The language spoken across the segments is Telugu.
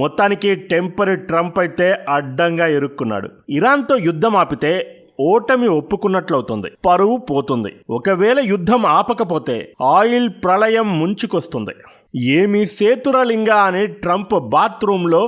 మొత్తానికి టెంపరీ ట్రంప్ అయితే అడ్డంగా ఇరుక్కున్నాడు. ఇరాన్తో యుద్ధం ఆపితే ఓటమి ఒప్పుకున్నట్లవుతుంది, పరువు పోతుంది. ఒకవేళ యుద్ధం ఆపకపోతే ఆయిల్ ప్రళయం ముంచుకొస్తుంది. ఏమి సేతురలింగా అని ట్రంప్ బాత్రూంలో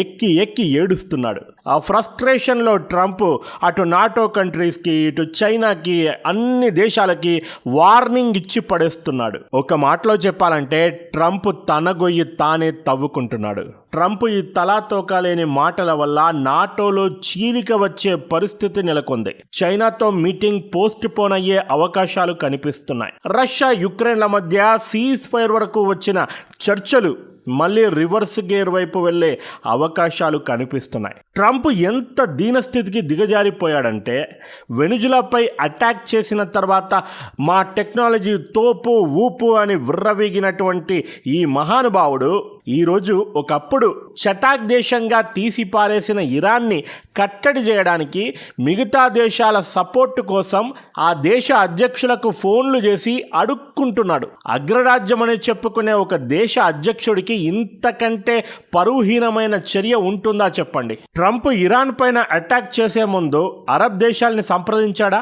ఎక్కి ఎక్కి ఏడుస్తున్నాడు. ఆ ఫ్రస్ట్రేషన్లో ట్రంప్ అటు నాటో కంట్రీస్కి, ఇటు చైనాకి, అన్ని దేశాలకి వార్నింగ్ ఇచ్చి పడేస్తున్నాడు. ఒక మాటలో చెప్పాలంటే ట్రంప్ తన గొయ్యి తానే తవ్వుకుంటున్నాడు. ట్రంప్ ఈ తలాతోకా లేని మాటల వల్ల నాటోలో చీలిక వచ్చే పరిస్థితి నెలకొంది. చైనాతో మీటింగ్ పోస్ట్ పోన్ అయ్యే అవకాశాలు కనిపిస్తున్నాయి. రష్యా యుక్రెయిన్ల మధ్య సీజ్ ఫైర్ వరకు వచ్చిన చర్చలు మళ్ళీ రివర్స్ గేర్ వైపు వెళ్లే అవకాశాలు కనిపిస్తున్నాయి. ట్రంప్ ఎంత దీనస్థితికి దిగజారిపోయాడంటే వెనుజులాపై అటాక్ చేసిన తర్వాత మా టెక్నాలజీ తోపు ఊపు అని విర్రవీగినటువంటి ఈ మహానుభావుడు ఈరోజు ఒకప్పుడు చటాక్ దేశంగా తీసి పారేసిన ఇరాన్ని కట్టడి చేయడానికి మిగతా దేశాల సపోర్టు కోసం ఆ దేశ అధ్యక్షులకు ఫోన్లు చేసి అడుక్కుంటున్నాడు. అగ్రరాజ్యం అని చెప్పుకునే ఒక దేశ అధ్యక్షుడికి ఇంతకంటే పరువుహీనమైన చర్య ఉంటుందా చెప్పండి. ట్రంప్ ఇరాన్ పైన అటాక్ చేసే ముందు అరబ్ దేశాలని సంప్రదించాడా?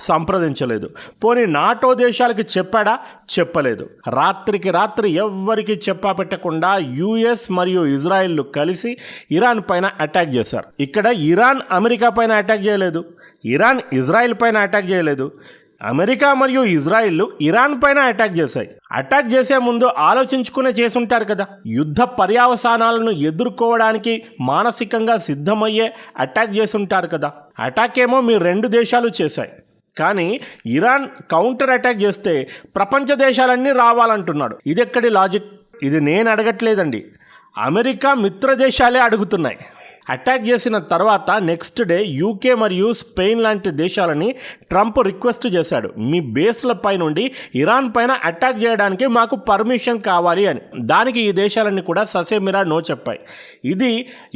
సంప్రదించలేదు. పోనీ నాటో దేశాలకి చెప్పాడా? చెప్పలేదు. రాత్రికి రాత్రి ఎవ్వరికి చెప్పా పెట్టకుండా యుఎస్ మరియు ఇజ్రాయెల్ కలిసి ఇరాన్ పైన అటాక్ చేశారు. ఇక్కడ ఇరాన్ అమెరికా పైన అటాక్ చేయలేదు, ఇరాన్ ఇజ్రాయెల్ పైన అటాక్ చేయలేదు. అమెరికా మరియు ఇజ్రాయిల్ ఇరాన్ పైన అటాక్ చేశాయి. అటాక్ చేసే ముందు ఆలోచించుకునే చేసుంటారు కదా. యుద్ధ పర్యావసానాలను ఎదుర్కోవడానికి మానసికంగా సిద్ధమయ్యే అటాక్ చేసుంటారు కదా. అటాక్ ఏమో మీ రెండు దేశాలు చేశాయి, కానీ ఇరాన్ కౌంటర్ అటాక్ చేస్తే ప్రపంచ దేశాలన్నీ రావాలంటున్నాడు. ఇది ఎక్కడి లాజిక్? ఇది నేను అడగట్లేదండి, అమెరికా మిత్ర దేశాలే అడుగుతున్నాయి. అటాక్ చేసిన తర్వాత నెక్స్ట్ డే యూకే మరియు స్పెయిన్ లాంటి దేశాలని ట్రంప్ రిక్వెస్ట్ చేశాడు, మీ బేస్ల పై నుండి ఇరాన్ పైన అటాక్ చేయడానికి మాకు పర్మిషన్ కావాలి అని. దానికి ఈ దేశాలన్నీ కూడా ససేమిరా నో చెప్పాయి. ఇది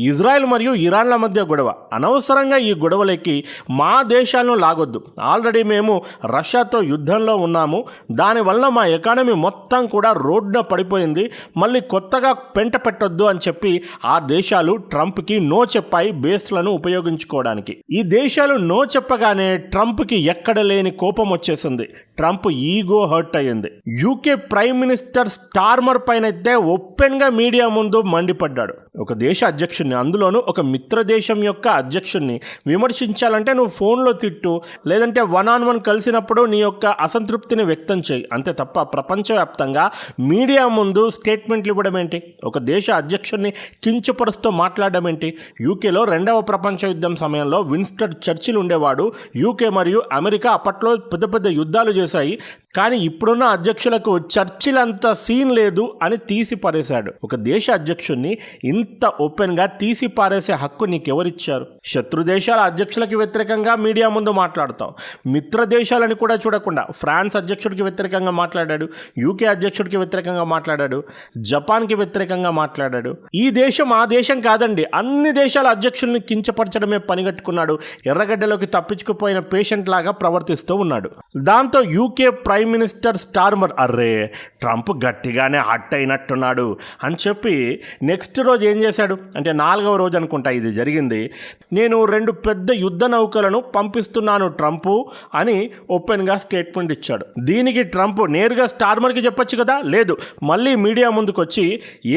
ఇజ్రాయెల్ మరియు ఇరాన్ల మధ్య గొడవ. అనవసరంగా ఈ గొడవలకి మా దేశాలను లాగొద్దు. ఆల్రెడీ మేము రష్యాతో యుద్ధంలో ఉన్నాము, దానివల్ల మా ఎకానమీ మొత్తం కూడా రోడ్డున పడిపోయింది, మళ్ళీ కొత్తగా పెంట పెట్టొద్దు అని చెప్పి ఆ దేశాలు ట్రంప్కి నో చెప్పాయి బేస్లను ఉపయోగించుకోవడానికి. ఈ దేశాలు నో చెప్పగానే ట్రంప్కి ఎక్కడ లేని కోపం వచ్చేసింది. ట్రంప్ ఈగో హర్ట్ అయ్యింది. యూకే ప్రైమ్ మినిస్టర్ స్టార్మర్ పైన అయితే ఓపెన్గా మీడియా ముందు మండిపడ్డాడు. ఒక దేశ అధ్యక్షుడిని, అందులోనూ ఒక మిత్ర దేశం యొక్క అధ్యక్షుడిని విమర్శించాలంటే నువ్వు ఫోన్లో తిట్టు, లేదంటే 1-on-1 కలిసినప్పుడు నీ యొక్క అసంతృప్తిని వ్యక్తం చేయి, అంతే తప్ప ప్రపంచవ్యాప్తంగా మీడియా ముందు స్టేట్మెంట్లు ఇవ్వడం ఏంటి? ఒక దేశ అధ్యక్షుడిని కించపరుస్తూ మాట్లాడడం ఏంటి? యూకేలో 2వ ప్రపంచ యుద్ధం సమయంలో విన్స్టన్ చర్చిల్ ఉండేవాడు. యూకే మరియు అమెరికా అప్పట్లో పెద్ద పెద్ద యుద్ధాలు చేశాయి, కానీ ఇప్పుడున్న అధ్యక్షులకు చర్చిల్ అంత సీన్ లేదు అని తీసి పారేశాడు. ఒక దేశ అధ్యక్షుడిని ఇంత ఓపెన్గా తీసి పారేసే హక్కు నీకెవరిచ్చారు? శత్రు దేశాల అధ్యక్షులకి వ్యతిరేకంగా మీడియా ముందు మాట్లాడతావు. మిత్ర దేశాలని కూడా చూడకుండా ఫ్రాన్స్ అధ్యక్షుడికి వ్యతిరేకంగా మాట్లాడాడు, యూకే అధ్యక్షుడికి వ్యతిరేకంగా మాట్లాడాడు, జపాన్కి వ్యతిరేకంగా మాట్లాడాడు. ఈ దేశం ఆ దేశం కాదండి, అన్ని దేశాల అధ్యక్షుల్ని కించపరచడమే పనిగట్టుకున్నాడు. ఎర్రగడ్డలోకి తప్పించుకుపోయిన పేషెంట్ లాగా ప్రవర్తిస్తూ ఉన్నాడు. దాంతో UK prime minister Starmer array Trump గట్టిగానే హట్ అయినట్టున్నాడు అని చెప్పి నెక్స్ట్ రోజు ఏం చేశాడు అంటే 4వ రోజు అనుకుంటా ఇది జరిగింది, నేను 2 పెద్ద యుద్ధ నౌకలను పంపిస్తున్నాను ట్రంప్ అని ఓపెన్గా స్టేట్మెంట్ ఇచ్చాడు. దీనికి ట్రంప్ నేరుగా స్టార్మర్కి చెప్పొచ్చు కదా, లేదు మళ్ళీ మీడియా ముందుకు వచ్చి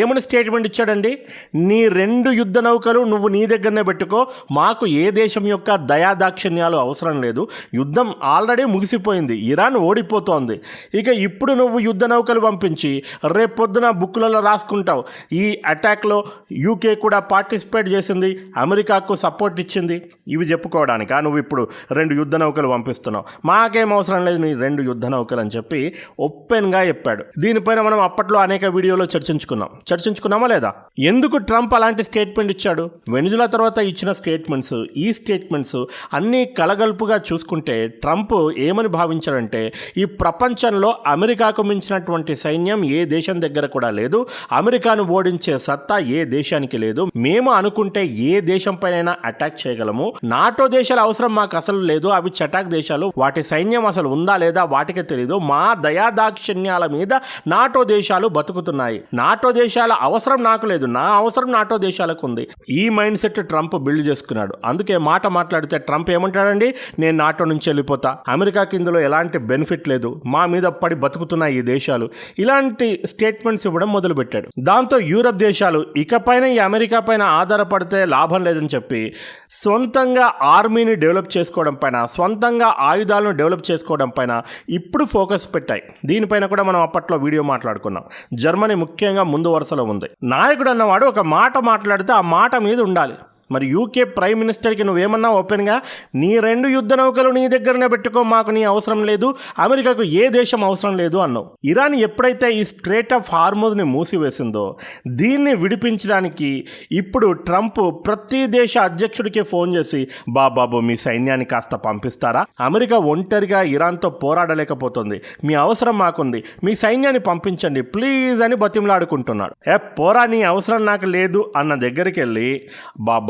ఏమని స్టేట్మెంట్ ఇచ్చాడండి, నీ 2 యుద్ధ నౌకలు నువ్వు నీ దగ్గరనే పెట్టుకో, మాకు ఏ దేశం యొక్క దయాదాక్షిణ్యాలు అవసరం లేదు, యుద్ధం ఆల్రెడీ ముగిసిపోయింది, ఇరాన్ ఓడిపోతోంది, ఇక ఇప్పుడు నువ్వు యుద్ధ నౌకలు పంపించి రేపొద్దున బుక్కులలో రాసుకుంటావు ఈ అటాక్లో యూకే కూడా పార్టిసిపేట్ చేసింది, అమెరికాకు సపోర్ట్ ఇచ్చింది, ఇవి చెప్పుకోవడానికా నువ్వు ఇప్పుడు 2 యుద్ధ నౌకలు పంపిస్తున్నావు, మాకేం అవసరం లేదు నీ 2 యుద్ధ నౌకలు అని చెప్పి ఓపెన్గా చెప్పాడు. దీనిపైన మనం అప్పట్లో అనేక వీడియోలో చర్చించుకున్నామా లేదా? ఎందుకు ట్రంప్ అలాంటి స్టేట్మెంట్ ఇచ్చాడు? వెనుజులా తర్వాత ఇచ్చిన స్టేట్మెంట్స్, ఈ స్టేట్మెంట్స్ అన్నీ కలగలుపుగా చూసుకుంటే ట్రంప్ ఏమని భావించాడంటే ఈ ప్రపంచంలో అమెరికాకు మించినటువంటి సైన్యం ఏ దేశం దగ్గర కూడా లేదు, అమెరికాను ఓడించే సత్తా ఏ దేశానికి లేదు, మేము అనుకుంటే ఏ దేశం పైన అటాక్ చేయగలము, నాటో దేశాల అవసరం మాకు అసలు లేదు, అవి చటాక్ దేశాలు, వాటి సైన్యం అసలు ఉందా లేదా వాటికే తెలియదు, మా దయాదాక్షిణ్యాల మీద నాటో దేశాలు బతుకుతున్నాయి, నాటో దేశాల అవసరం నాకు లేదు, నా అవసరం నాటో దేశాలకు ఉంది. ఈ మైండ్ సెట్ ట్రంప్ బిల్డ్ చేసుకున్నాడు. అందుకే మాట మాట్లాడితే ట్రంప్ ఏమంటాడండి, నేను నాటో నుంచి వెళ్ళిపోతా, అమెరికాకి ఇందులో ఎలాంటి బెనిఫిట్ లేదు, మా మీద పడి బతుకుతున్నాయి ఈ దేశాలు, ఇలాంటి స్టేట్మెంట్స్ ఇవ్వడం మొదలుపెట్టాడు. దాంతో యూరప్ దేశాలు ఇకపైన ఈ అమెరికా పైన ఆధారపడితే లాభం లేదని చెప్పి సొంతంగా ఆర్మీని డెవలప్ చేసుకోవడం పైన, సొంతంగా ఆయుధాలను డెవలప్ చేసుకోవడం పైన ఇప్పుడు ఫోకస్ పెట్టాయి. దీనిపైన కూడా మనం అప్పట్లో వీడియో మాట్లాడుకున్నాం. జర్మనీ ముఖ్యంగా ముందు వరుసలో ఉంది. నాయకుడు అన్నవాడు ఒక మాట మాట్లాడితే ఆ మాట మీద ఉండాలి. మరి యూకే ప్రైమ్ మినిస్టర్కి నువ్వేమన్నా ఓపెన్గా, నీ 2 యుద్ధ నౌకలు నీ దగ్గరనే పెట్టుకో, మాకు నీ అవసరం లేదు, అమెరికాకు ఏ దేశం అవసరం లేదు అన్నావు. ఇరాన్ ఎప్పుడైతే ఈ స్ట్రేట్ ఆఫ్ హార్మోజ్ని మూసివేసిందో దీన్ని విడిపించడానికి ఇప్పుడు ట్రంప్ ప్రతి దేశ అధ్యక్షుడికి ఫోన్ చేసి, బాబాబు మీ సైన్యాన్ని కాస్త పంపిస్తారా, అమెరికా ఒంటరిగా ఇరాన్తో పోరాడలేకపోతుంది, మీ అవసరం మాకుంది, మీ సైన్యాన్ని పంపించండి ప్లీజ్ అని బతిమలాడుకుంటున్నాడు. పోరా నీ అవసరం నాకు లేదు అన్న దగ్గరికి వెళ్ళి,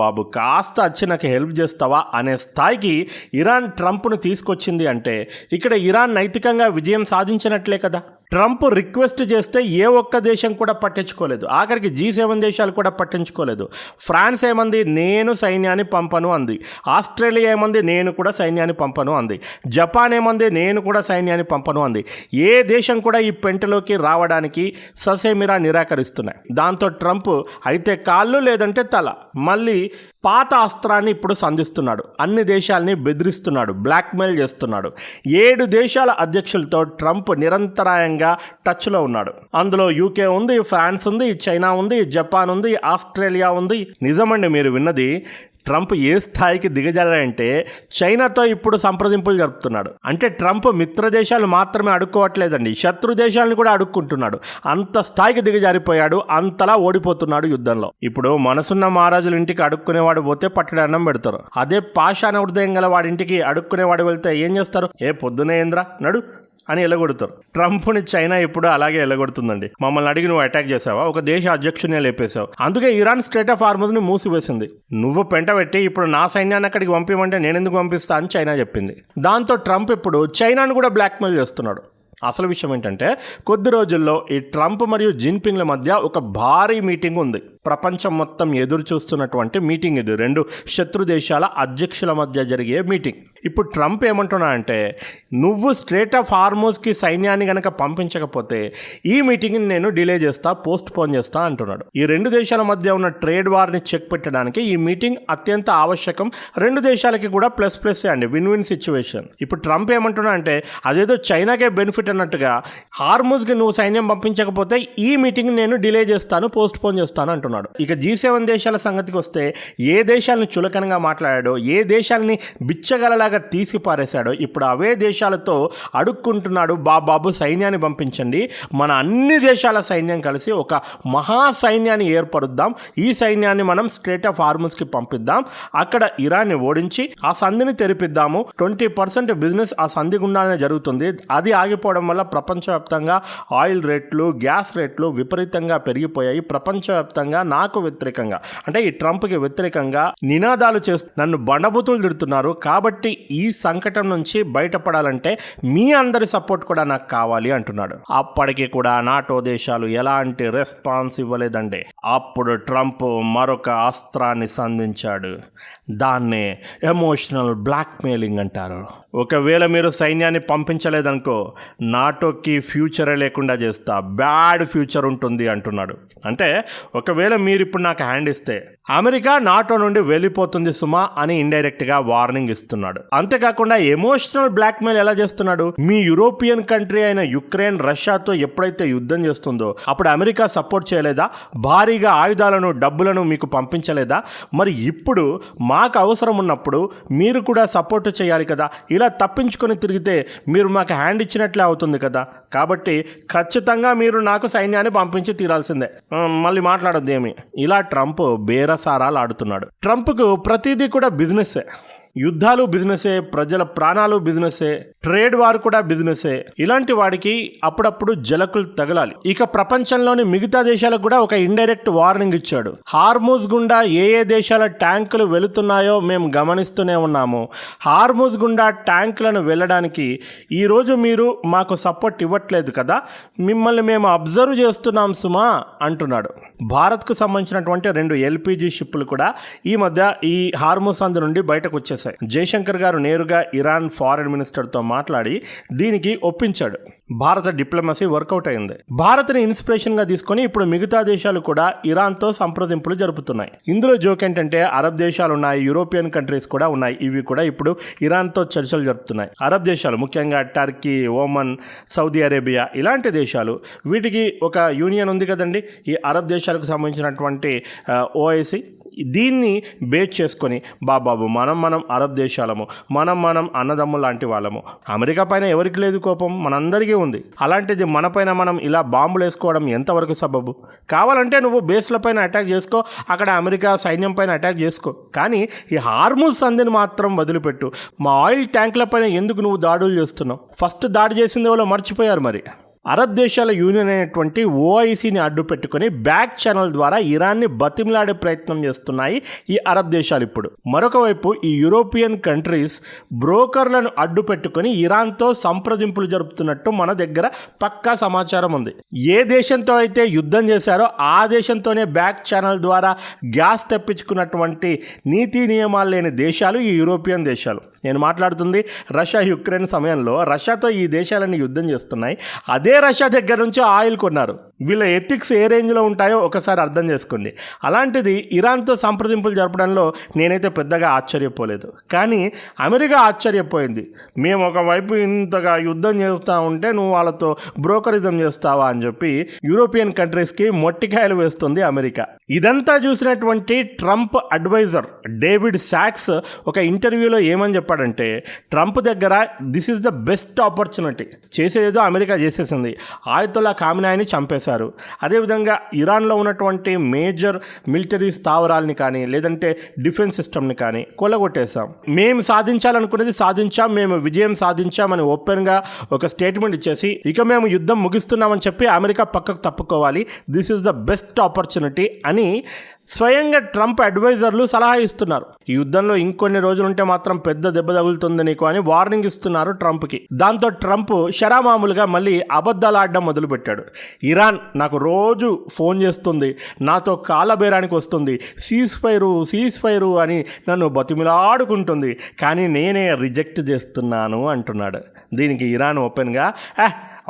బాబు కాస్త వచ్చి నాకు హెల్ప్ చేస్తావా అనే స్థాయికి ఇరాన్ ట్రంప్ను తీసుకొచ్చింది. అంటే ఇక్కడ ఇరాన్ నైతికంగా విజయం సాధించినట్లే కదా. ట్రంప్ రిక్వెస్ట్ చేస్తే ఏ ఒక్క దేశం కూడా పట్టించుకోలేదు, ఆఖరికి G7 దేశాలు కూడా పట్టించుకోలేదు. ఫ్రాన్స్ ఏమంది, నేను సైన్యాన్ని పంపను అంది. ఆస్ట్రేలియా ఏమంది, నేను కూడా సైన్యాన్ని పంపను అంది. జపాన్ ఏమంది, నేను కూడా సైన్యాన్ని పంపను అంది. ఏ దేశం కూడా ఈ పెంటలోకి రావడానికి ససేమిరా నిరాకరిస్తున్నాయి. దాంతో ట్రంప్ అయితే కాళ్ళు లేదంటే తల, మళ్ళీ పాత అస్త్రాన్ని ఇప్పుడు సంధిస్తున్నాడు. అన్ని దేశాలని బెదిరిస్తున్నాడు, బ్లాక్మెయిల్ చేస్తున్నాడు. 7 దేశాల అధ్యక్షులతో ట్రంప్ నిరంతరాయంగా టచ్లో ఉన్నాడు. అందులో యూకే ఉంది, ఫ్రాన్స్ ఉంది, చైనా ఉంది, జపాన్ ఉంది, ఆస్ట్రేలియా ఉంది. నిజమండి మీరు విన్నది. ట్రంప్ ఏ స్థాయికి దిగజారంటే చైనాతో ఇప్పుడు సంప్రదింపులు జరుపుతున్నాడు. అంటే ట్రంప్ మిత్ర దేశాలు మాత్రమే అడుక్కోవట్లేదండి, శత్రు దేశాలను కూడా అడుక్కుంటున్నాడు. అంత స్థాయికి దిగజారిపోయాడు, అంతలా ఓడిపోతున్నాడు యుద్ధంలో. ఇప్పుడు మనసున్న మహారాజుల ఇంటికి అడుక్కునేవాడు పోతే పట్టడి అన్నం పెడతారు. అదే పాషాణ హృదయం గల వాడింటికి అడుక్కునేవాడు వెళ్తే ఏం చేస్తారు, పొద్దునే ఏంద్రా నడు అని ఎలగొడతారు. ట్రంప్ని చైనా ఇప్పుడు అలాగే ఎలగొడుతుందండి. మమ్మల్ని అడిగి నువ్వు అటాక్ చేసావా, ఒక దేశ అధ్యక్షునే లేపేశావు, అందుకే ఇరాన్ స్ట్రేట్ ఆఫ్ హార్మోజ్ని మూసివేసింది. నువ్వు పెంట పెట్టి ఇప్పుడు నా సైన్యాన్ని అక్కడికి పంపిమంటే నేనెందుకు పంపిస్తా అని చైనా చెప్పింది. దాంతో ట్రంప్ ఇప్పుడు చైనాను కూడా బ్లాక్మెయిల్ చేస్తున్నాడు. అసలు విషయం ఏంటంటే కొద్ది రోజుల్లో ఈ ట్రంప్ మరియు జిన్పింగ్ల మధ్య ఒక భారీ మీటింగ్ ఉంది. ప్రపంచం మొత్తం ఎదురు చూస్తున్నటువంటి మీటింగ్ ఇది. 2 శత్రు దేశాల అధ్యక్షుల మధ్య జరిగే మీటింగ్. ఇప్పుడు ట్రంప్ ఏమంటున్నాడంటే, నువ్వు స్ట్రేట్ ఆఫ్ హార్మోజ్కి సైన్యాన్ని గనక పంపించకపోతే ఈ మీటింగ్ని నేను డిలే చేస్తా, పోస్ట్ పోన్ చేస్తా అంటున్నాడు. ఈ 2 దేశాల మధ్య ఉన్న ట్రేడ్ వార్ని చెక్ పెట్టడానికి ఈ మీటింగ్ అత్యంత ఆవశ్యకం. 2 దేశాలకి కూడా ప్లస్ అండి, విన్ విన్ సిచ్యువేషన్. ఇప్పుడు ట్రంప్ ఏమంటున్నా అంటే, అదేదో చైనాకే బెనిఫిట్ అన్నట్టుగా హార్మోజ్కి నువ్వు సైన్యం పంపించకపోతే ఈ మీటింగ్ నేను డిలే చేస్తాను, పోస్ట్ పోన్ చేస్తాను అంటున్నాడు. ఇక G7 దేశాల సంగతికి వస్తే ఏ దేశాలను చులకనగా మాట్లాడాడో, ఏ దేశాలని బిచ్చగలలాగా తీసి పారేశాడో ఇప్పుడు అవే దేశాలతో అడుక్కుంటున్నాడు. బాబాబు సైన్యాన్ని పంపించండి, మన అన్ని దేశాల సైన్యం కలిసి ఒక మహా సైన్యాన్ని ఏర్పరుద్దాం, ఈ సైన్యాన్ని మనం స్ట్రేట్ ఆఫ్ హార్మోజ్కి పంపిద్దాం, అక్కడ ఇరాన్ని ఓడించి ఆ సంధిని తెరిపిద్దాము. 20% బిజినెస్ ఆ సంధి గుండానే జరుగుతుంది. అది ఆగిపోవడం వల్ల ప్రపంచవ్యాప్తంగా ఆయిల్ రేట్లు, గ్యాస్ రేట్లు విపరీతంగా పెరిగిపోయాయి. ప్రపంచవ్యాప్తంగా నాకు వ్యతిరేకంగా, అంటే ఈ ట్రంప్కి వ్యతిరేకంగా నినాదాలు చేస్తూ నన్ను బండబూతులు తిడుతున్నారు. కాబట్టి ఈ సంకటం నుంచి బయటపడాలంటే మీ అందరి సపోర్ట్ కూడా నాకు కావాలి అంటున్నాడు. అప్పటికి కూడా నాటో దేశాలు ఎలాంటి రెస్పాన్స్ ఇవ్వలేదండి. అప్పుడు ట్రంప్ మరొక అస్త్రాన్ని సంధించాడు. దాన్నే ఎమోషనల్ బ్లాక్మెయిలింగ్ అంటారు. ఒకవేళ మీరు సైన్యాన్ని పంపించలేదనుకో నాటోకి ఫ్యూచరే లేకుండా చేస్తా, బ్యాడ్ ఫ్యూచర్ ఉంటుంది అంటున్నాడు. అంటే ఒకవేళ మీరు ఇప్పుడు నాకు హ్యాండ్ ఇస్తే అమెరికా నాటో నుండి వెళ్ళిపోతుంది సుమా అని ఇండైరెక్ట్గా వార్నింగ్ ఇస్తున్నాడు. అంతేకాకుండా ఎమోషనల్ బ్లాక్మెయిల్ ఎలా చేస్తున్నాడు, మీ యూరోపియన్ కంట్రీ అయిన యుక్రెయిన్ రష్యాతో ఎప్పుడైతే యుద్ధం చేస్తుందో అప్పుడు అమెరికా సపోర్ట్ చేయలేదా, భారీగా ఆయుధాలను డబ్బులను మీకు పంపించలేదా, మరి ఇప్పుడు మాకు అవసరం ఉన్నప్పుడు మీరు కూడా సపోర్ట్ చేయాలి కదా, ఇలా తప్పించుకొని తిరిగితే మీరు మాకు హ్యాండ్ ఇచ్చినట్లే అవుతుంది కదా, కాబట్టి ఖచ్చితంగా మీరు నాకు సైన్యాన్ని పంపించి తీరాల్సిందే, మళ్ళీ మాట్లాడొద్దు ఏమి. ఇలా ట్రంప్ బేరసారాలు ఆడుతున్నాడు. ట్రంప్కు ప్రతిదీ కూడా బిజినెస్సే. యుద్ధాలు బిజినెసే, ప్రజల ప్రాణాలు బిజినెసే, ట్రేడ్ వార్ కూడా బిజినెసే. ఇలాంటి వాడికి అప్పుడప్పుడు జలకులు తగలాలి. ఇక ప్రపంచంలోని మిగతా దేశాలకు కూడా ఒక ఇండైరెక్ట్ వార్నింగ్ ఇచ్చాడు. హార్మూజ్ గుండా ఏ దేశాల ట్యాంకులు వెళుతున్నాయో మేము గమనిస్తూనే ఉన్నాము. హార్మూజ్ గుండా ట్యాంకులను వెళ్ళడానికి ఈరోజు మీరు మాకు సపోర్ట్ ఇవ్వట్లేదు కదా, మిమ్మల్ని మేము అబ్జర్వ్ చేస్తున్నాం సుమా అంటున్నాడు. భారత్కు సంబంధించినటువంటి 2 ఎల్పిజి షిప్పులు కూడా ఈ మధ్య ఈ హార్మూజ్ సంధి నుండి బయటకు వచ్చేసాయి. జయశంకర్ గారు నేరుగా ఇరాన్ ఫారెన్ మినిస్టర్తో మాట్లాడి దీనికి ఒప్పించాడు. భారత డిప్లొమసీ వర్కౌట్ అయింది. భారత్ని ఇన్స్పిరేషన్గా తీసుకొని ఇప్పుడు మిగతా దేశాలు కూడా ఇరాన్తో సంప్రదింపులు జరుపుతున్నాయి. ఇందులో జోక్ ఏంటంటే అరబ్ దేశాలు ఉన్నాయి, యూరోపియన్ కంట్రీస్ కూడా ఉన్నాయి. ఇవి కూడా ఇప్పుడు ఇరాన్తో చర్చలు జరుపుతున్నాయి. అరబ్ దేశాలు ముఖ్యంగా టర్కీ, ఓమన్, సౌదీ అరేబియా ఇలాంటి దేశాలు, వీటికి ఒక యూనియన్ ఉంది కదండి, ఈ అరబ్ దేశాలకు సంబంధించినటువంటి ఓఐసి. దీన్ని బేస్ చేసుకొని బాబాబు మనం అరబ్ దేశాలము, మనం అన్నదమ్ములు లాంటి వాళ్ళము. అమెరికా పైన ఎవరికి లేదు కోపం, మనందరికీ ఉంది. అలాంటిది మనపైన మనం ఇలా బాంబులు వేసుకోవడం ఎంతవరకు సబబు? కావాలంటే నువ్వు బేస్ల పైన అటాక్ చేసుకో, అక్కడ అమెరికా సైన్యం పైన అటాక్ చేసుకో, కానీ ఈ హార్మూజ్ సంధిని మాత్రం వదిలిపెట్టు. మా ఆయిల్ ట్యాంకుల పైన ఎందుకు నువ్వు దాడులు చేస్తున్నావు? ఫస్ట్ దాడి చేసింది ఎవరో మర్చిపోయారు. మరి అరబ్ దేశాల యూనియన్ అయినటువంటి ఓఐసీని అడ్డు పెట్టుకుని బ్యాక్ ఛానల్ ద్వారా ఇరాన్ని బతిమలాడే ప్రయత్నం చేస్తున్నాయి ఈ అరబ్ దేశాలు. ఇప్పుడు మరొక వైపు ఈ యూరోపియన్ కంట్రీస్ బ్రోకర్లను అడ్డు పెట్టుకుని ఇరాన్తో సంప్రదింపులు జరుపుతున్నట్టు మన దగ్గర పక్కా సమాచారం ఉంది. ఏ దేశంతో అయితే యుద్ధం చేశారో ఆ దేశంతోనే బ్యాక్ ఛానల్ ద్వారా గ్యాస్ తెప్పించుకున్నటువంటి నీతి నియమాలు లేని దేశాలు ఈ యూరోపియన్ దేశాలు. నేను మాట్లాడుతుంది రష్యా యుక్రెయిన్ సమయంలో రష్యాతో ఈ దేశాలన్నీ యుద్ధం చేస్తున్నాయి. అదే రష్యా దగ్గర నుంచి ఆయిల్ కొన్నారు. వీళ్ళ ఎథిక్స్ ఏ రేంజ్లో ఉంటాయో ఒకసారి అర్థం చేసుకోండి. అలాంటిది ఇరాన్తో సంప్రదింపులు జరపడంలో నేనైతే పెద్దగా ఆశ్చర్యపోలేదు, కానీ అమెరికా ఆశ్చర్యపోయింది. మేము ఒకవైపు ఇంతగా యుద్ధం చేస్తూ ఉంటే నువ్వు వాళ్ళతో బ్రోకరిజం చేస్తావా అని చెప్పి యూరోపియన్ కంట్రీస్కి మొట్టికాయలు వేస్తుంది అమెరికా. ఇదంతా చూసినటువంటి ట్రంప్ అడ్వైజర్ డేవిడ్ సాక్స్ ఒక ఇంటర్వ్యూలో ఏమని చెప్పాడంటే, ట్రంప్ దగ్గర this is the best opportunity. చేసేదేదో అమెరికా చేసేసింది, ఆయతొల్లా ఖామినాయిని చంపేశారు. అదేవిధంగా ఇరాన్లో ఉన్నటువంటి మేజర్ మిలిటరీ స్థావరాలని కానీ లేదంటే డిఫెన్స్ సిస్టమ్ని కానీ కొల్లగొట్టేశాం. మేము సాధించాలనుకునేది సాధించాం, మేము విజయం సాధించామని ఓపెన్గా ఒక స్టేట్మెంట్ ఇచ్చేసి ఇక మేము యుద్ధం ముగిస్తున్నామని చెప్పి అమెరికా పక్కకు తప్పుకోవాలి. This is the best opportunity అని స్వయంగా ట్రంప్ అడ్వైజర్లు సలహా ఇస్తున్నారు. ఈ యుద్ధంలో ఇంకొన్ని రోజులుంటే మాత్రం పెద్ద దెబ్బ తగులుతుంది నీకు అని వార్నింగ్ ఇస్తున్నారు ట్రంప్కి. దాంతో ట్రంప్ షరామామూలుగా మళ్ళీ అబద్ధాలు ఆడడం మొదలుపెట్టాడు. ఇరాన్ నాకు రోజు ఫోన్ చేస్తుంది, నాతో కాలబేరానికి వస్తుంది, సీజ్ ఫైరు అని నన్ను బతిమిలాడుకుంటుంది, కానీ నేనే రిజెక్ట్ చేస్తున్నాను అంటున్నాడు. దీనికి ఇరాన్ ఓపెన్గా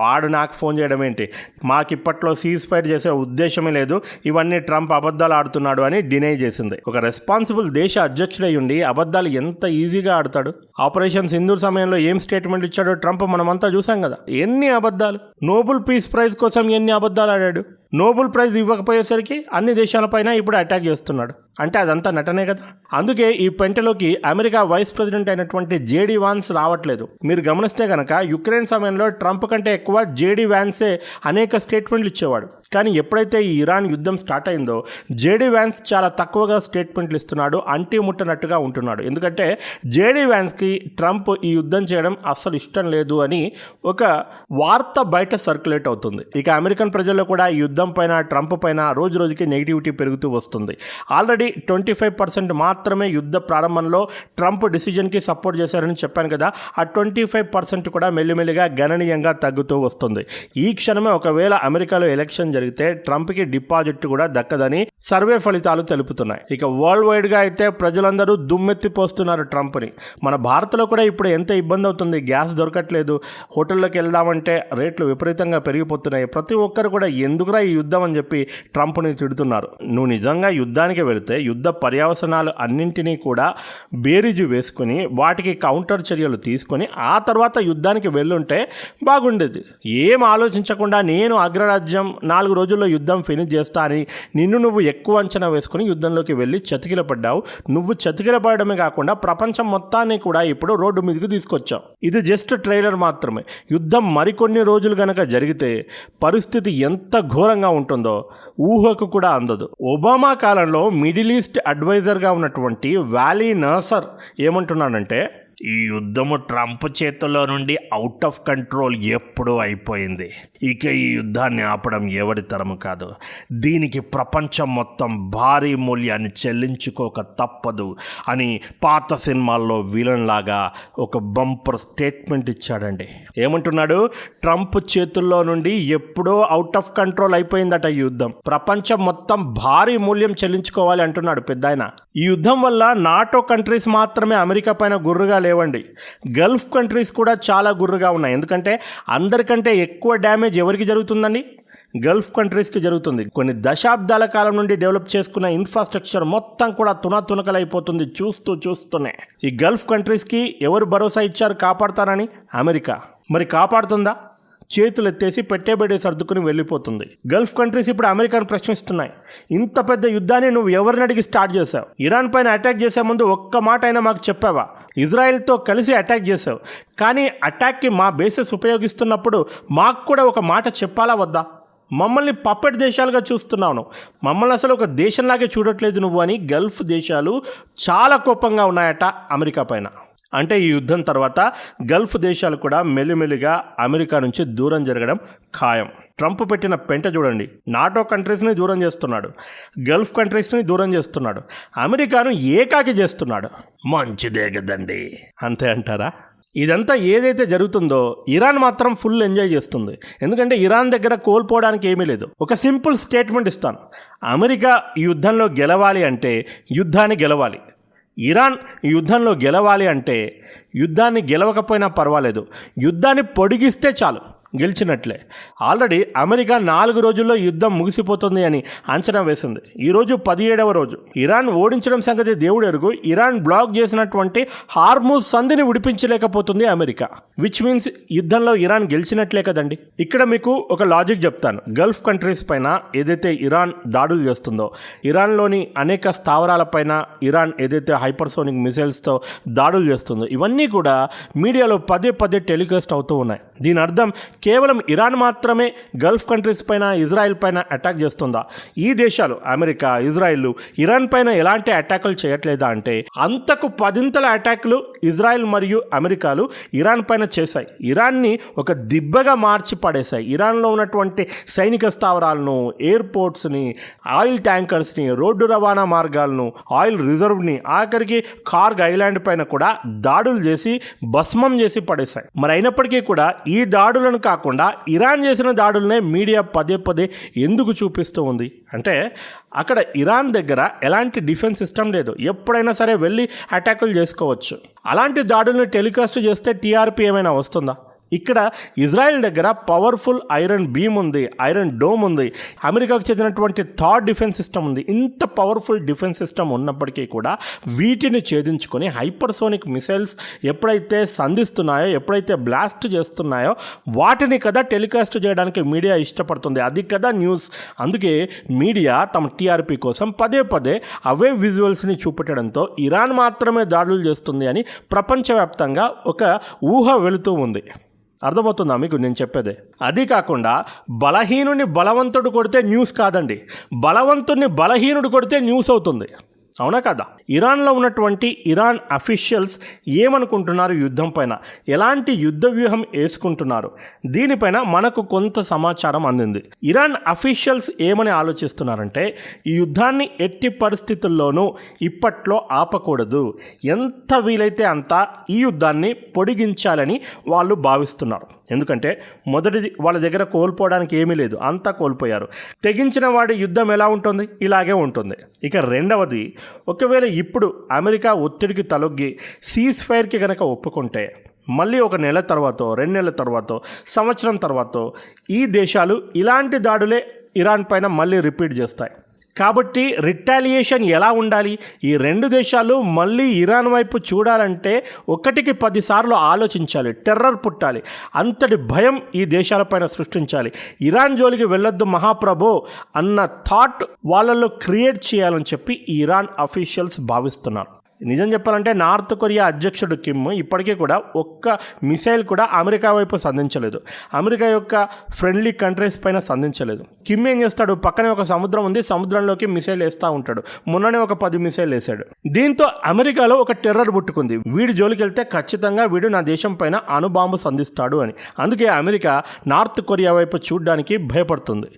వాడు నాకు ఫోన్ చేయడం ఏంటి, మాకిప్పట్లో సీజ్ ఫైర్ చేసే ఉద్దేశమే లేదు, ఇవన్నీ ట్రంప్ అబద్ధాలు ఆడుతున్నాడు అని డినై చేసింది. ఒక రెస్పాన్సిబుల్ దేశ అధ్యక్షుడై ఉండి అబద్ధాలు ఎంత ఈజీగా ఆడతాడు. ఆపరేషన్ సింధూర్ సమయంలో ఏం స్టేట్మెంట్ ఇచ్చాడో ట్రంప్ మనమంతా చూసాం కదా. ఎన్ని అబద్ధాలు, నోబెల్ పీస్ ప్రైజ్ కోసం ఎన్ని అబద్ధాలు ఆడాడు. నోబెల్ ప్రైజ్ ఇవ్వకపోయేసరికి అన్ని దేశాలపైన ఇప్పుడు అటాక్ చేస్తున్నాడు. అంటే అదంతా నటనే కదా. అందుకే ఈ పెంటలోకి అమెరికా వైస్ ప్రెసిడెంట్ అయినటువంటి జేడీ వాన్స్ రావట్లేదు. మీరు గమనిస్తే కనుక యుక్రెయిన్ సమయంలో ట్రంప్ కంటే ఎక్కువ జేడీ వాన్సే అనేక స్టేట్మెంట్లు ఇచ్చేవాడు. కానీ ఎప్పుడైతే ఈ ఇరాన్ యుద్ధం స్టార్ట్ అయిందో జేడీ వ్యాన్స్ చాలా తక్కువగా స్టేట్మెంట్లు ఇస్తున్నాడు, అంటి ముట్టనట్టుగా ఉంటున్నాడు. ఎందుకంటే జేడీ వ్యాన్స్కి ట్రంప్ ఈ యుద్ధం చేయడం అస్సలు ఇష్టం లేదు అని ఒక వార్త బయట సర్క్యులేట్ అవుతుంది. ఇక అమెరికన్ ప్రజల్లో కూడా ఈ యుద్ధం పైన ట్రంప్ పైన రోజు రోజుకి నెగిటివిటీ పెరుగుతూ వస్తుంది. ఆల్రెడీ 25% మాత్రమే యుద్ధ ప్రారంభంలో ట్రంప్ డిసిజన్కి సపోర్ట్ చేశారని చెప్పాను కదా. ఆ 25% కూడా మెల్లిమెల్లిగా గణనీయంగా తగ్గుతూ వస్తుంది. ఈ క్షణమే ఒకవేళ అమెరికాలో ఎలక్షన్ జరిగితే ట్రంప్కి డిపాజిట్ కూడా దక్కదని సర్వే ఫలితాలు తెలుపుతున్నాయి. ఇక వరల్డ్ వైడ్గా అయితే ప్రజలందరూ దుమ్మెత్తిపోస్తున్నారు ట్రంప్ని. మన భారత్లో కూడా ఇప్పుడు ఎంత ఇబ్బంది అవుతుంది, గ్యాస్ దొరకట్లేదు, హోటల్లోకి వెళ్దామంటే రేట్లు విపరీతంగా పెరిగిపోతున్నాయి. ప్రతి ఒక్కరు కూడా ఎందుకురా ఈ యుద్ధం అని చెప్పి ట్రంప్ని తిడుతున్నారు. నువ్వు నిజంగా యుద్ధానికి వెళితే యుద్ధ పర్యవసనాలు అన్నింటినీ కూడా బేరీజు వేసుకుని వాటికి కౌంటర్ చర్యలు తీసుకొని ఆ తర్వాత యుద్ధానికి వెళ్ళుంటే బాగుండేది. ఏం ఆలోచించకుండా నేను అగ్రరాజ్యం 4 రోజుల్లో యుద్ధం ఫినిష్ చేస్తా అని నిన్ను నువ్వు ఎక్కువ అంచనా వేసుకుని యుద్ధంలోకి వెళ్ళి చతికిల పడ్డావు. నువ్వు చతికిల పడడమే కాకుండా ప్రపంచం మొత్తాన్ని కూడా ఇప్పుడు రోడ్డు మీదకి తీసుకొచ్చావు. ఇది జస్ట్ ట్రైలర్ మాత్రమే. యుద్ధం మరికొన్ని రోజులు గనక జరిగితే పరిస్థితి ఎంత ఘోరంగా ఉంటుందో ఊహకు కూడా అందదు. ఒబామా కాలంలో మీడియా మిడిల్ ఈస్ట్ అడ్వైజర్గా ఉన్నటువంటి వాలీ నసర్ ఏమంటున్నాడంటే, ఈ యుద్ధము ట్రంప్ చేతుల్లో నుండి అవుట్ ఆఫ్ కంట్రోల్ ఎప్పుడూ అయిపోయింది. ఇక ఈ యుద్ధాన్ని ఆపడం ఎవరి తరము కాదు. దీనికి ప్రపంచం మొత్తం భారీ మూల్యాన్ని చెల్లించుకోక తప్పదు అని పాత సినిమాల్లో విలన్ లాగా ఒక బంపర్ స్టేట్మెంట్ ఇచ్చాడండి. ఏమంటున్నాడు? ట్రంప్ చేతుల్లో నుండి ఎప్పుడో అవుట్ ఆఫ్ కంట్రోల్ అయిపోయిందట ఈ యుద్ధం. ప్రపంచం మొత్తం భారీ మూల్యం చెల్లించుకోవాలి అంటున్నాడు పెద్దాయన. ఈ యుద్ధం వల్ల నాటో కంట్రీస్ మాత్రమే అమెరికా పైన గుర్రుగా లేవండి. గల్ఫ్ కంట్రీస్ కూడా చాలా గుర్రుగా ఉన్నాయి. ఎందుకంటే అందరికంటే ఎక్కువ డ్యామేజ్ ఎవరికి జరుగుతుందండి? గల్ఫ్ కంట్రీస్కి జరుగుతుంది. కొన్ని దశాబ్దాల కాలం నుండి డెవలప్ చేసుకున్న ఇన్ఫ్రాస్ట్రక్చర్ మొత్తం కూడా తునతునకలైపోతుంది చూస్తూనే. ఈ గల్ఫ్ కంట్రీస్కి ఎవరు భరోసా ఇచ్చారు కాపాడతారని? అమెరికా. మరి కాపాడుతుందా? చేతులు ఎత్తేసి పెట్టేబెడే సర్దుకుని వెళ్ళిపోతుంది. గల్ఫ్ కంట్రీస్ ఇప్పుడు అమెరికాను ప్రశ్నిస్తున్నాయి. ఇంత పెద్ద యుద్ధాన్ని నువ్వు ఎవరిని అడిగి స్టార్ట్ చేసావు? ఇరాన్ పైన అటాక్ చేసే ముందు ఒక్క మాట అయినా మాకు చెప్పావా? ఇజ్రాయెల్తో కలిసి అటాక్ చేసావు, కానీ అటాక్కి మా బేసెస్ ఉపయోగిస్తున్నప్పుడు మాకు కూడా ఒక మాట చెప్పాలా వద్దా? మమ్మల్ని పప్పెట్ దేశాలుగా చూస్తున్నావు, మమ్మల్ని అసలు ఒక దేశంలాగే చూడట్లేదు నువ్వు అని గల్ఫ్ దేశాలు చాలా కోపంగా ఉన్నాయట అమెరికా పైన. అంటే ఈ యుద్ధం తర్వాత గల్ఫ్ దేశాలు కూడా మెల్లిమెల్లిగా అమెరికా నుంచి దూరం జరగడం ఖాయం. ట్రంప్ పెట్టిన పెంట చూడండి. నాటో కంట్రీస్ని దూరం చేస్తున్నాడు, గల్ఫ్ కంట్రీస్ని దూరం చేస్తున్నాడు, అమెరికాను ఏకాకి చేస్తున్నాడు. మంచిదే కదండి, అంతే అంటారా? ఇదంతా ఏదైతే జరుగుతుందో ఇరాన్ మాత్రం ఫుల్ ఎంజాయ్ చేస్తుంది. ఎందుకంటే ఇరాన్ దగ్గర కోల్పోవడానికి ఏమీ లేదు. ఒక సింపుల్ స్టేట్మెంట్ ఇస్తాను. అమెరికా ఈ యుద్ధంలో గెలవాలి అంటే యుద్ధాన్ని గెలవాలి. ఇరాన్ ఈ యుద్ధంలో గెలవాలి అంటే యుద్ధాన్ని గెలవకపోయినా పర్వాలేదు, యుద్ధాన్ని పొడిగిస్తే చాలు, గెలిచినట్లే. ఆల్రెడీ అమెరికా 4 రోజుల్లో యుద్ధం ముగిసిపోతుంది అని అంచనా వేసింది. ఈరోజు 17వ రోజు. ఇరాన్ ఓడించడం సంగతి దేవుడు ఎరుగు. ఇరాన్ బ్లాక్ చేసినటువంటి హార్మూజ్ సంధిని విడిపించలేకపోతుంది అమెరికా. విచ్ మీన్స్ యుద్ధంలో ఇరాన్ గెలిచినట్లే కదండి. ఇక్కడ మీకు ఒక లాజిక్ చెప్తాను. గల్ఫ్ కంట్రీస్ పైన ఏదైతే ఇరాన్ దాడులు చేస్తుందో, ఇరాన్లోని అనేక స్థావరాలపైన ఇరాన్ ఏదైతే హైపర్సోనిక్ మిసైల్స్తో దాడులు చేస్తుందో, ఇవన్నీ కూడా మీడియాలో పదే టెలికాస్ట్ అవుతూ ఉన్నాయి. దీని అర్థం కేవలం ఇరాన్ మాత్రమే గల్ఫ్ కంట్రీస్ పైన, ఇజ్రాయెల్ పైన అటాక్ చేస్తుందా? ఈ దేశాలు అమెరికా, ఇజ్రాయెల్ ఇరాన్ పైన ఎలాంటి అటాకులు చేయట్లేదా అంటే అంతకు 10ంతల అటాకులు ఇజ్రాయెల్ మరియు అమెరికాలు ఇరాన్ పైన చేశాయి. ఇరాన్ని ఒక దిబ్బగా మార్చి పడేశాయి. ఇరాన్లో ఉన్నటువంటి సైనిక స్థావరాలను, ఎయిర్పోర్ట్స్ని, ఆయిల్ ట్యాంకర్స్ని, రోడ్డు రవాణా మార్గాలను, ఆయిల్ రిజర్వ్ని, ఆఖరికి కార్గ్ ఐలాండ్ పైన కూడా దాడులు చేసి భస్మం చేసి పడేశాయి. మరి అయినప్పటికీ కూడా ఈ దాడులను కాకుండా ఇరాన్ చేసిన దాడులనే మీడియా పదే ఎందుకు చూపిస్తూ ఉంది అంటే అక్కడ ఇరాన్ దగ్గర ఎలాంటి డిఫెన్స్ సిస్టమ్ లేదు. ఎప్పుడైనా సరే వెళ్ళి అటాకులు చేసుకోవచ్చు. అలాంటి దాడులను టెలికాస్ట్ చేస్తే టీఆర్పీ ఏమైనా వస్తుందా? ఇక్కడ ఇజ్రాయెల్ దగ్గర పవర్ఫుల్ ఐరన్ బీమ్ ఉంది, ఐరన్ డోమ్ ఉంది, అమెరికాకు చెందినటువంటి థాడ్ డిఫెన్స్ సిస్టమ్ ఉంది. ఇంత పవర్ఫుల్ డిఫెన్స్ సిస్టమ్ ఉన్నప్పటికీ కూడా వీటిని ఛేదించుకొని హైపర్సోనిక్ మిసైల్స్ ఎప్పుడైతే సంధిస్తున్నాయో, ఎప్పుడైతే బ్లాస్ట్ చేస్తున్నాయో వాటిని కదా టెలికాస్ట్ చేయడానికి మీడియా ఇష్టపడుతుంది. అది కదా న్యూస్. అందుకే మీడియా తమ టీఆర్పీ కోసం పదే అవే విజువల్స్ని చూపెట్టడంతో ఇరాన్ మాత్రమే దాడులు చేస్తుంది అని ప్రపంచవ్యాప్తంగా ఒక ఊహ వెళుతూ ఉంది. అర్థమవుతుందా మీకు నేను చెప్పేదే? అది కాకుండా బలహీనుని బలవంతుడు కొడితే న్యూస్ కాదండి, బలవంతుడిని బలహీనుడు కొడితే న్యూస్ అవుతుంది. అవునా కదా? ఇరాన్లో ఉన్నటువంటి ఇరాన్ అఫీషియల్స్ ఏమనుకుంటున్నారు యుద్ధం పైన, ఎలాంటి యుద్ధ వ్యూహం వేసుకుంటున్నారు, దీనిపైన మనకు కొంత సమాచారం అందింది. ఇరాన్ అఫీషియల్స్ ఏమని ఆలోచిస్తున్నారంటే ఈ యుద్ధాన్ని ఎట్టి పరిస్థితుల్లోనూ ఇప్పట్లో ఆపకూడదు, ఎంత వీలైతే అంత ఈ యుద్ధాన్ని పొడిగించాలని వాళ్ళు భావిస్తున్నారు. ఎందుకంటే మొదటిది, వాళ్ళ దగ్గర కోల్పోవడానికి ఏమీ లేదు, అంతా కోల్పోయారు. తెగించిన వాడి యుద్ధం ఎలా ఉంటుంది? ఇలాగే ఉంటుంది. ఇక రెండవది, ఒకవేళ ఇప్పుడు అమెరికా ఒత్తిడికి తలొగ్గి సీజ్ ఫైర్కి కనుక ఒప్పుకుంటే మళ్ళీ 1 నెల తర్వాత, 2 నెలల తర్వాత, సంవత్సరం తర్వాత ఈ దేశాలు ఇలాంటి దాడులే ఇరాన్ పైన మళ్ళీ రిపీట్ చేస్తాయి. కాబట్టి రిటాలియేషన్ ఎలా ఉండాలి? ఈ 2 దేశాలు మళ్ళీ ఇరాన్ వైపు చూడాలంటే 1కి 10 సార్లు ఆలోచించాలి, టెర్రర్ పుట్టాలి, అంతటి భయం ఈ దేశాలపైన సృష్టించాలి. ఇరాన్ జోలికి వెళ్ళొద్దు మహాప్రభో అన్న థాట్ వాళ్ళల్లో క్రియేట్ చేయాలని చెప్పి ఇరాన్ అఫీషియల్స్ భావిస్తున్నారు. నిజం చెప్పాలంటే నార్త్ కొరియా అధ్యక్షుడు కిమ్ ఇప్పటికీ కూడా ఒక్క మిసైల్ కూడా అమెరికా వైపు సంధించలేదు. అమెరికా యొక్క ఫ్రెండ్లీ కంట్రీస్ పైన సంధించలేదు. కిమ్ ఏం చేస్తాడు, పక్కనే ఒక సముద్రం ఉంది, సముద్రంలోకి మిసైల్ వేస్తూ ఉంటాడు. మొన్ననే ఒక 10 మిసైల్ వేసాడు. దీంతో అమెరికాలో ఒక టెర్రర్ పుట్టుకుంది, వీడి జోలికి వెళ్తే ఖచ్చితంగా వీడు నా దేశం పైన అణుబాంబు సంధిస్తాడు అని. అందుకే అమెరికా నార్త్ కొరియా వైపు చూడడానికి భయపడుతుంది.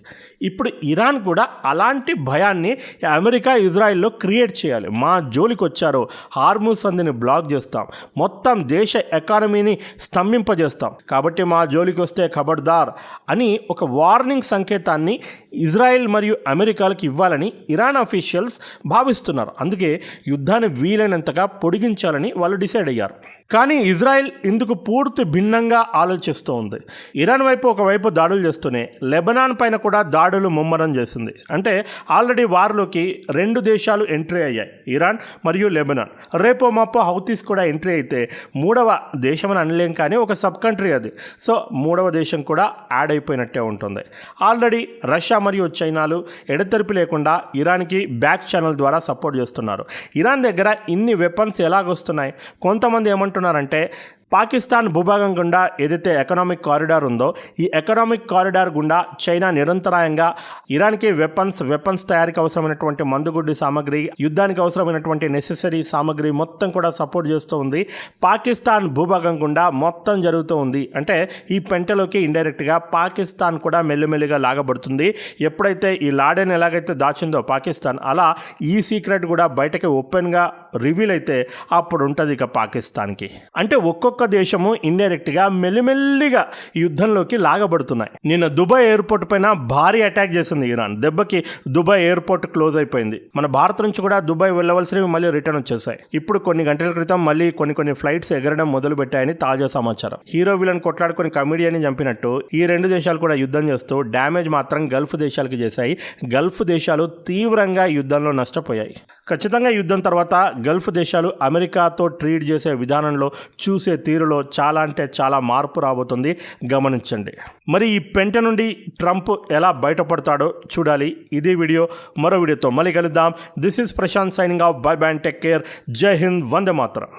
ఇప్పుడు ఇరాన్ కూడా అలాంటి భయాన్ని అమెరికా ఇజ్రాయెల్లో క్రియేట్ చేయాలి. మా జోలికి వచ్చారో హార్ముజ్ సంధిని బ్లాక్ చేస్తాం, మొత్తం దేశ ఎకానమీని స్తంభింపజేస్తాం, కాబట్టి మా జోలికి వస్తే ఖబర్దార్ అని ఒక వార్నింగ్ సంకేతాన్ని ఇజ్రాయెల్ మరియు అమెరికాలకు ఇవ్వాలని ఇరాన్ అఫీషియల్స్ భావిస్తున్నారు. అందుకే యుద్ధాన్ని వీలైనంతగా పొడిగించాలని వాళ్ళు డిసైడ్ అయ్యారు. కానీ ఇజ్రాయెల్ ఇందుకు పూర్తి భిన్నంగా ఆలోచిస్తూ ఉంది. ఇరాన్ ఒకవైపు దాడులు చేస్తూనే లెబనాన్ పైన కూడా దాడులు ముమ్మరం చేసింది. అంటే ఆల్రెడీ వార్లోకి 2 దేశాలు ఎంట్రీ అయ్యాయి, ఇరాన్ మరియు లెబనాన్. రేపో మాపో హౌతీస్ కూడా ఎంట్రీ అయితే 3వ దేశం అని అనలేం, కానీ ఒక సబ్ కంట్రీ అది. సో 3వ దేశం కూడా యాడ్ అయిపోయినట్టే ఉంటుంది. ఆల్రెడీ రష్యా మరియు చైనాలు ఎడతెరిపి లేకుండా ఇరాన్కి బ్యాక్ ఛానల్ ద్వారా సపోర్ట్ చేస్తున్నారు. ఇరాన్ దగ్గర ఇన్ని వెపన్స్ ఎలాగొస్తున్నాయి? కొంతమంది ఏమంటున్నారంటే పాకిస్తాన్ భూభాగం గుండా ఏదైతే ఎకనామిక్ కారిడార్ ఉందో ఈ ఎకనామిక్ కారిడార్ గుండా చైనా నిరంతరాయంగా ఇరాన్కి వెపన్స్ తయారీకి అవసరమైనటువంటి మందుగుడ్డు సామాగ్రి, యుద్ధానికి అవసరమైనటువంటి నెసెసరీ సామాగ్రి మొత్తం కూడా సపోర్ట్ చేస్తూ ఉంది. పాకిస్తాన్ భూభాగం గుండా మొత్తం జరుగుతూ ఉంది. అంటే ఈ పెంటలోకి ఇండైరెక్ట్గా పాకిస్తాన్ కూడా మెల్లిమెల్లిగా లాగబడుతుంది. ఎప్పుడైతే ఈ లాడెన్ ఎలాగైతే దాచిందో పాకిస్తాన్, అలా ఈ సీక్రెట్ కూడా బయటకి ఓపెన్గా రివీల్ అయితే అప్పుడు ఉంటుంది ఇక పాకిస్తాన్కి. అంటే ఒక్కొక్క దేశము ఇండైరెక్ట్గా మెల్లిమెల్లిగా యుద్ధంలోకి లాగబడుతున్నాయి. నిన్న దుబాయ్ ఎయిర్పోర్ట్ పైన భారీ అటాక్ చేసింది ఇరాన్. దెబ్బకి దుబాయ్ ఎయిర్పోర్ట్ క్లోజ్ అయిపోయింది. మన భారత్ నుంచి కూడా దుబాయ్ వెళ్ళవలసినవి మళ్ళీ రిటర్న్ వచ్చేసాయి. ఇప్పుడు కొన్ని గంటల క్రితం మళ్ళీ కొన్ని ఫ్లైట్స్ ఎగరడం మొదలు పెట్టాయని తాజా సమాచారం. హీరో విలన్ కొట్లాడుకొని కమెడియన్ చంపినట్టు ఈ 2 దేశాలు కూడా యుద్ధం చేస్తూ డ్యామేజ్ మాత్రం గల్ఫ్ దేశాలకు చేశాయి. గల్ఫ్ దేశాలు తీవ్రంగా యుద్ధంలో నష్టపోయాయి. ఖచ్చితంగా యుద్ధం తర్వాత గల్ఫ్ దేశాలు అమెరికాతో ట్రీట్ చేసే విధానంలో, చూసే తీరులో చాలా అంటే చాలా మార్పు రాబోతుంది, గమనించండి. మరి ఈ పెంట నుండి ట్రంప్ ఎలా బయటపడతాడో చూడాలి. ఇది వీడియో, మరో వీడియోతో మళ్ళీ కలుద్దాం. This is Prashant signing off. Bye bye and take care. జై హింద్, వందే మాతరం.